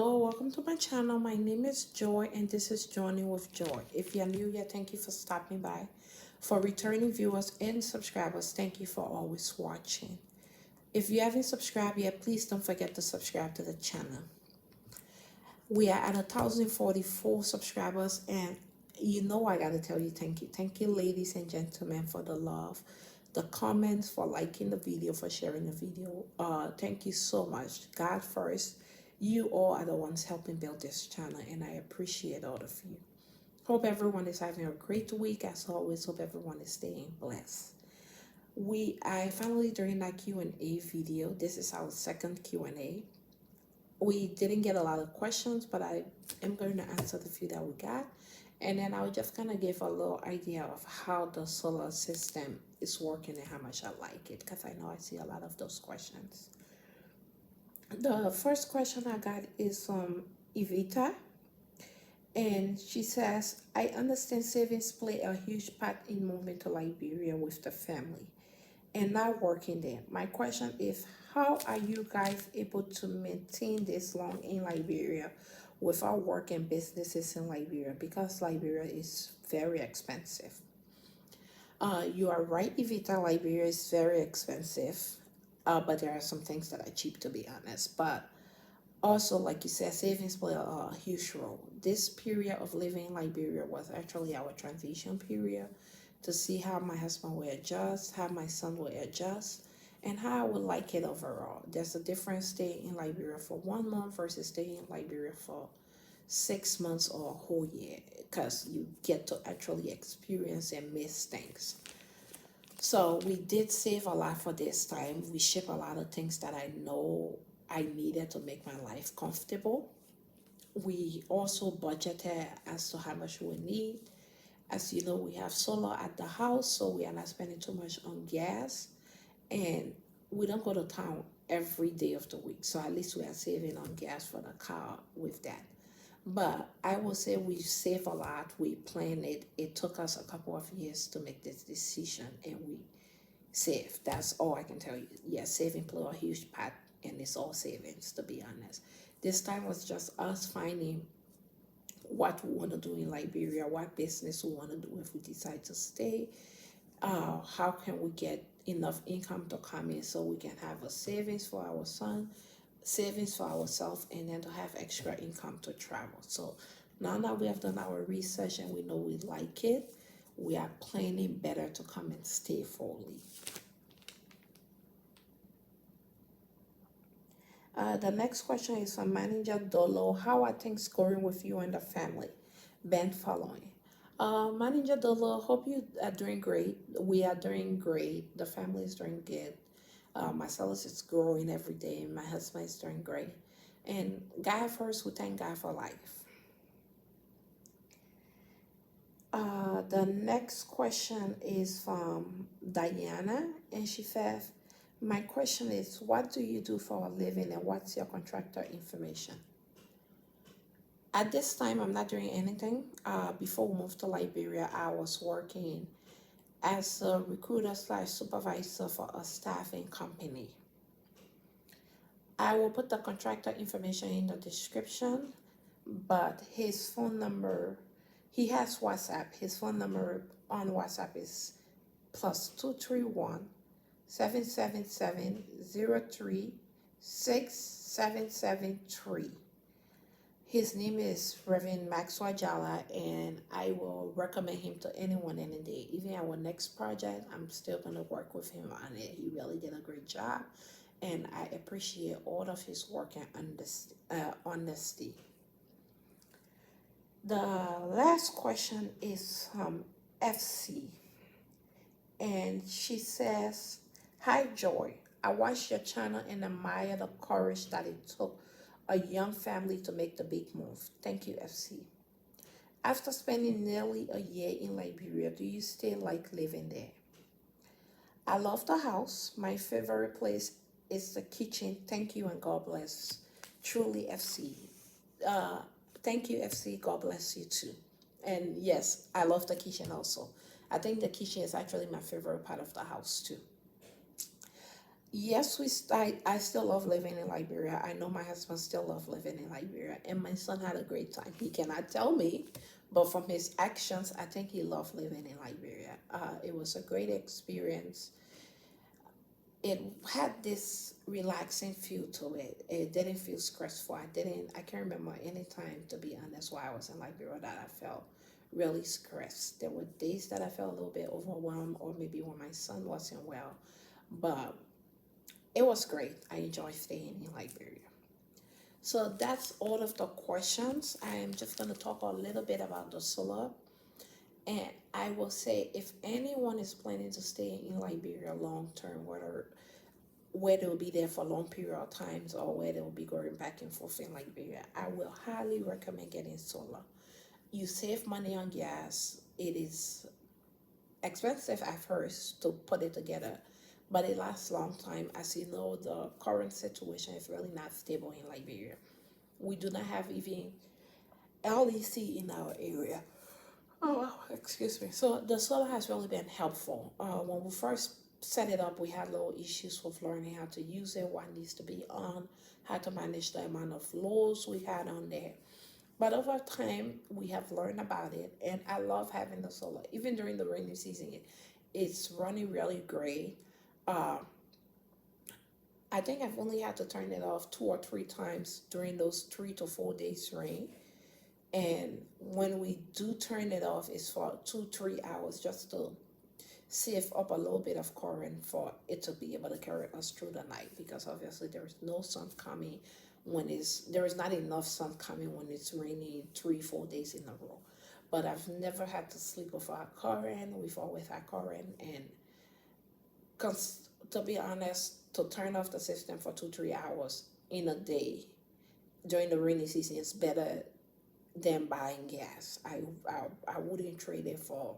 Hello, welcome to my channel. My name is Joy and this is Journey with Joy. If you're new here, thank you for stopping by. For returning viewers and subscribers, thank you for always watching. If you haven't subscribed yet, please don't forget to subscribe to the channel. We are at 1,044 subscribers, and you know I gotta tell you thank you. Thank you, ladies and gentlemen, for the love, the comments, for liking the video, for sharing the video. Thank you so much. God first. You all are the ones helping build this channel, and I appreciate all of you. Hope everyone is having a great week. As always, hope everyone is staying blessed. I finally, during that Q&A video, this is our second Q&A. We didn't get a lot of questions, but I am going to answer the few that we got. And then I'll just kind of give a little idea of how the solar system is working and how much I like it, because I know I see a lot of those questions. The first question I got is from Evita, and she says, I understand savings play a huge part in moving to Liberia with the family and not working there. My question is, how are you guys able to maintain this long in Liberia without working businesses in Liberia? Because Liberia is very expensive. You are right, Evita, Liberia is very expensive. But there are some things that are cheap, to be honest. But also, like you said, savings play a huge role. This period of living in Liberia was actually our transition period to see how my husband will adjust, how my son will adjust, and how I would like it overall. There's a difference staying in Liberia for 1 month versus staying in Liberia for 6 months or a whole year, because you get to actually experience and miss things. So we did save a lot for this time. We ship a lot of things that I know I needed to make my life comfortable. We also budgeted as to how much we need. As you know, we have solar at the house, so we are not spending too much on gas. And we don't go to town every day of the week, so at least we are saving on gas for the car with that. But I will say we save a lot. We planned it. It took us a couple of years to make this decision, and we saved. That's all I can tell you. Yes, saving played a huge part, and it's all savings, to be honest. This time was just us finding what we want to do in Liberia, what business we want to do if we decide to stay. How can we get enough income to come in so we can have a savings for our son, savings for ourselves, and then to have extra income to travel. So now that we have done our research and we know we like it, we are planning better to come and stay fully. The next question is from Manager Dolo. How are things going with you and the family? Ben following. Manager Dolo, hope you are doing great. We are doing great. The family is doing good. My sales is growing every day. My husband is doing great. And God first, we thank God for life. The next question is from Diana, and she says, my question is, what do you do for a living and what's your contractor information? At this time, I'm not doing anything. Before we moved to Liberia, I was working as a recruiter / supervisor for a staffing company. I will put the contractor information in the description, but his phone number, he has WhatsApp. His phone number on WhatsApp is +231 777 03 6773. His name is Reverend Maxwell Jala, and I will recommend him to anyone any day. Even our next project, I'm still going to work with him on it. He really did a great job, and I appreciate all of his work and honesty. The last question is from FC, and she says, hi Joy, I watched your channel and admire the courage that it took a young family to make the big move. Thank you, FC. After spending nearly a year in Liberia, do you still like living there? I love the house. My favorite place is the kitchen. Thank you and God bless. Truly, FC. Thank you, FC. God bless you too. And yes, I love the kitchen also. I think the kitchen is actually my favorite part of the house too. Yes, I still love living in Liberia. I know my husband still love living in Liberia, and my son had a great time. He cannot tell me, but from his actions, I think he loved living in Liberia. It was a great experience. It had this relaxing feel to it. It didn't feel stressful. I can't remember any time, to be honest, while I was in Liberia that I felt really stressed. There were days that I felt a little bit overwhelmed, or maybe when my son wasn't well, but it was great. I enjoyed staying in Liberia. So that's all of the questions. I am just going to talk a little bit about the solar. And I will say, if anyone is planning to stay in Liberia long term, whether they'll be there for a long period of times or whether they'll be going back and forth in Liberia, I will highly recommend getting solar. You save money on gas. It is expensive at first to put it together, but it lasts a long time. As you know, the current situation is really not stable in Liberia. We do not have even LEC in our area. Oh, wow, excuse me. So the solar has really been helpful. When we first set it up, we had little issues with learning how to use it, what needs to be on, how to manage the amount of loads we had on there. But over time, we have learned about it, and I love having the solar. Even during the rainy season, it's running really great. Uh, I think I've only had to turn it off 2 or 3 times during those 3 to 4 days rain. And when we do turn it off, it's for 2, 3 hours just to save up a little bit of current for it to be able to carry us through the night, because obviously there is no sun coming there is not enough sun coming when it's raining 3, 4 days in a row. But I've never had to sleep without current. We've always had current, and to be honest, to turn off the system for 2, 3 hours in a day during the rainy season is better than buying gas. I wouldn't trade it for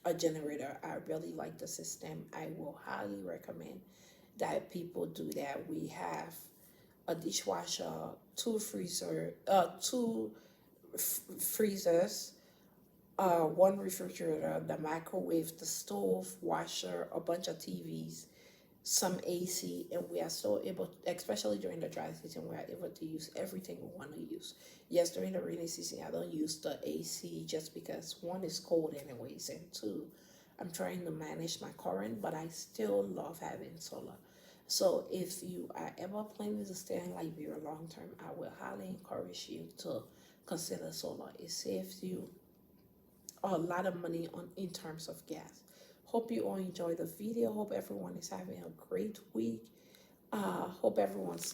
a generator. I really like the system. I will highly recommend that people do that. We have a dishwasher, two freezers, one refrigerator, the microwave, the stove, washer, a bunch of TVs, some AC, and we are still able, especially during the dry season, we are able to use everything we want to use. Yes, during the rainy season, I don't use the AC just because one is cold anyways, and two, I'm trying to manage my current, but I still love having solar. So if you are ever planning to stay in Liberia long term, I will highly encourage you to consider solar. It saves you a lot of money on in terms of gas. Hope you all enjoy the video. Hope everyone is having a great week. Hope everyone's